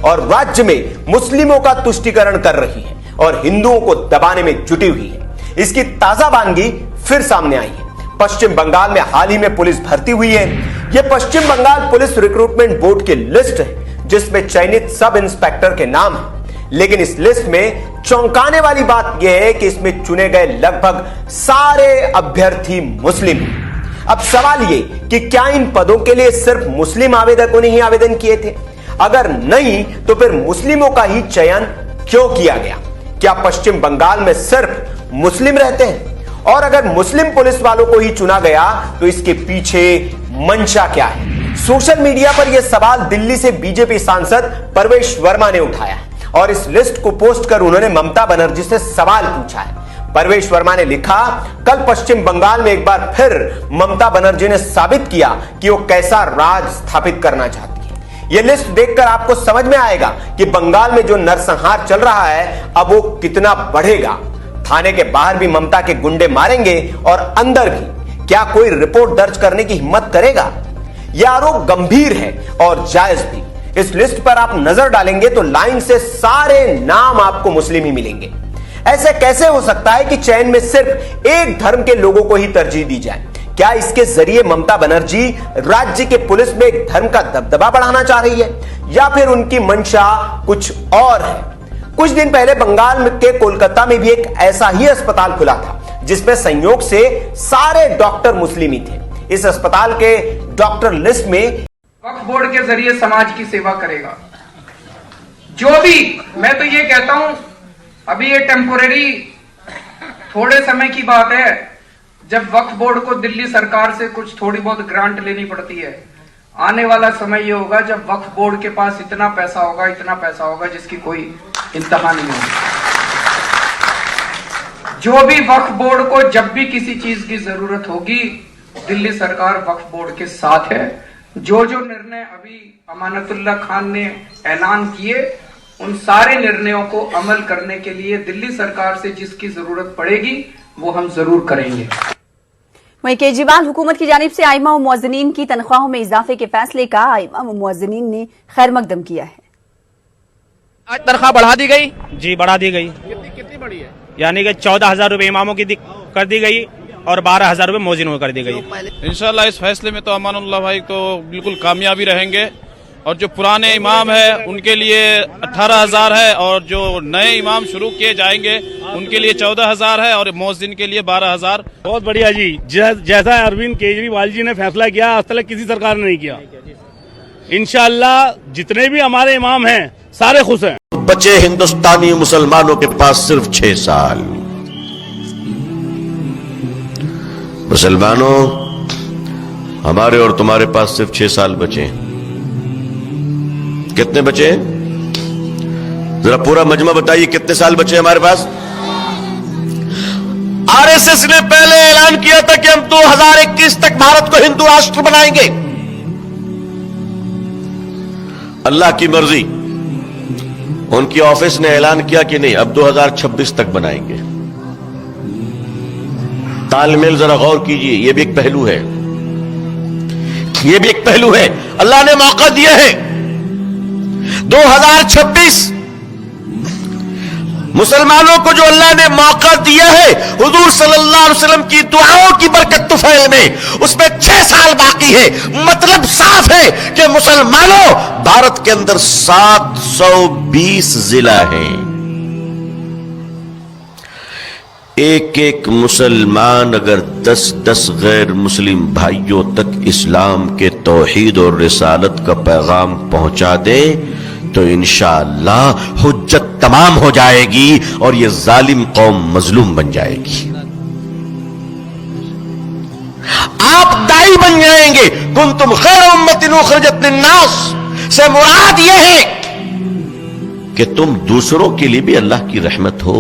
और राज्य में मुस्लिमों का तुष्टीकरण कर रही है और हिंदुओं को दबाने में जुटी हुई है। इसकी ताजा वानगी फिर सामने आई है। पश्चिम बंगाल में हाल ही में पुलिस भर्ती हुई है। यह पश्चिम बंगाल पुलिस रिक्रूटमेंट बोर्ड की लिस्ट है जिसमें चयनित सब इंस्पेक्टर के नाम है। लेकिन इस लिस्ट में चौंकाने वाली बात यह है कि इसमें चुने गए लगभग सारे अभ्यर्थी मुस्लिम हैं। अब सवाल ये कि क्या इन पदों के लिए सिर्फ मुस्लिम आवेदकों ने ही आवेदन किए थे? अगर नहीं तो फिर मुस्लिमों का ही चयन क्यों किया गया? क्या पश्चिम बंगाल में सिर्फ मुस्लिम रहते हैं? और अगर मुस्लिम पुलिस वालों को ही चुना गया तो इसके पीछे मंशा क्या है? सोशल मीडिया पर यह सवाल दिल्ली से बीजेपी सांसद परवेश वर्मा ने उठाया है और इस लिस्ट को पोस्ट कर उन्होंने ममता बनर्जी से सवाल पूछा है। परवेश वर्मा ने लिखा, कल पश्चिम बंगाल में एक बार फिर ममता बनर्जी ने साबित किया कि वो कैसा राज स्थापित करना चाहती है। यह लिस्ट देखकर आपको समझ में आएगा कि बंगाल में जो नरसंहार चल रहा है अब वो कितना बढ़ेगा। थाने के बाहर भी ममता के गुंडे मारेंगे और अंदर भी। क्या कोई रिपोर्ट दर्ज करने की हिम्मत करेगा? यह आरोप गंभीर है और जायज भी। इस लिस्ट पर आप नजर डालेंगे तो लाइन से सारे नाम आपको मुस्लिम ही मिलेंगे। ऐसे कैसे हो सकता है कि चयन में सिर्फ एक धर्म के लोगों को ही तरजीह दी जाए? क्या इसके जरिए ममता बनर्जी राज्य के पुलिस में एक धर्म का दबदबा बढ़ाना चाह रही है या फिर उनकी मंशा कुछ और है? कुछ दिन पहले बंगाल के कोलकाता में भी एक ऐसा ही अस्पताल खुला था जिसमें संयोग से सारे डॉक्टर मुस्लिम ही थे। इस अस्पताल के डॉक्टर लिस्ट में वक्फ बोर्ड के जरिए समाज की सेवा करेगा। जो भी, मैं तो ये कहता हूं अभी ये टेम्पोरेरी थोड़े समय की बात है जब वक्फ बोर्ड को दिल्ली सरकार से कुछ थोड़ी बहुत ग्रांट लेनी पड़ती है। आने वाला समय ये होगा जब वक्फ बोर्ड के पास इतना पैसा होगा जिसकी कोई इंतहा नहीं होगी। जो भी वक्फ बोर्ड को जब भी किसी चीज की जरूरत होगी दिल्ली सरकार वक्फ बोर्ड के साथ है। जो निर्णय अभी अमानतुल्लाह खान ने ऐलान किए उन सारे निर्णयों को अमल करने के लिए दिल्ली सरकार से जिसकी जरूरत पड़ेगी वो हम जरूर करेंगे। वहीं केजरीवाल हुकूमत की जानिब से आइमा और मुअज्जिनीन की तनख्वाहों में इजाफे के फैसले का आइमा और मुअज्जिनीन ने खैर मकदम किया है। आज तनख्वाह बढ़ा दी गई? जी बढ़ा दी गई। कितनी बढ़ी है? यानी कि 14,000 रुपए इमामों की कर दी गई और 12,000 रुपए मोजिनों को कर दी गई। इंशाल्लाह इस फैसले में तो अमानुल्लाह भाई तो बिल्कुल कामयाबी रहेंगे और जो पुराने इमाम है उनके लिए 18,000 है और जो नए इमाम शुरू किए जाएंगे उनके लिए 14,000 है और मुअज्जिन के लिए 12,000। बहुत बढ़िया जी, जैसा अरविंद केजरीवाल जी ने फैसला किया आज तक किसी सरकार ने नहीं किया। इंशाल्लाह जितने भी हमारे इमाम हैं सारे खुश हैं। बचे हिंदुस्तानी मुसलमानों के पास सिर्फ 6 साल। मुसलमानों, हमारे और तुम्हारे पास सिर्फ 6 साल बचे। कितने बचे? जरा पूरा मजमा बताइए, कितने साल बचे हमारे पास? आरएसएस ने पहले ऐलान किया था कि हम 2021 तक भारत को हिंदू राष्ट्र बनाएंगे। अल्लाह की मर्जी, उनकी ऑफिस ने ऐलान किया कि नहीं, अब 2026 तक बनाएंगे। तालमेल जरा गौर कीजिए, यह भी एक पहलू है, यह भी एक पहलू है। अल्लाह ने मौका दिया है 2026। मुसलमानों को जो अल्लाह ने मौका दिया है हुजूर सल्लल्लाहु अलैहि वसल्लम की दुआओं की बरकत तुफैल में, उसमें 6 साल बाकी है। मतलब साफ है कि मुसलमानों, भारत के अंदर 720 जिला हैं। एक मुसलमान अगर 10 गैर मुस्लिम भाइयों तक इस्लाम के तौहीद और रिसालत का पैगाम पहुंचा दे तो इंशाअल्लाह हुज्जत तमाम हो जाएगी और यह जालिम कौम मजलूम बन जाएगी। आप दाई बन जाएंगे। कुंतुम खैर उम्मतिन उखरिजत लिन्नास से मुराद यह है कि तुम दूसरों के लिए भी अल्लाह की रहमत हो।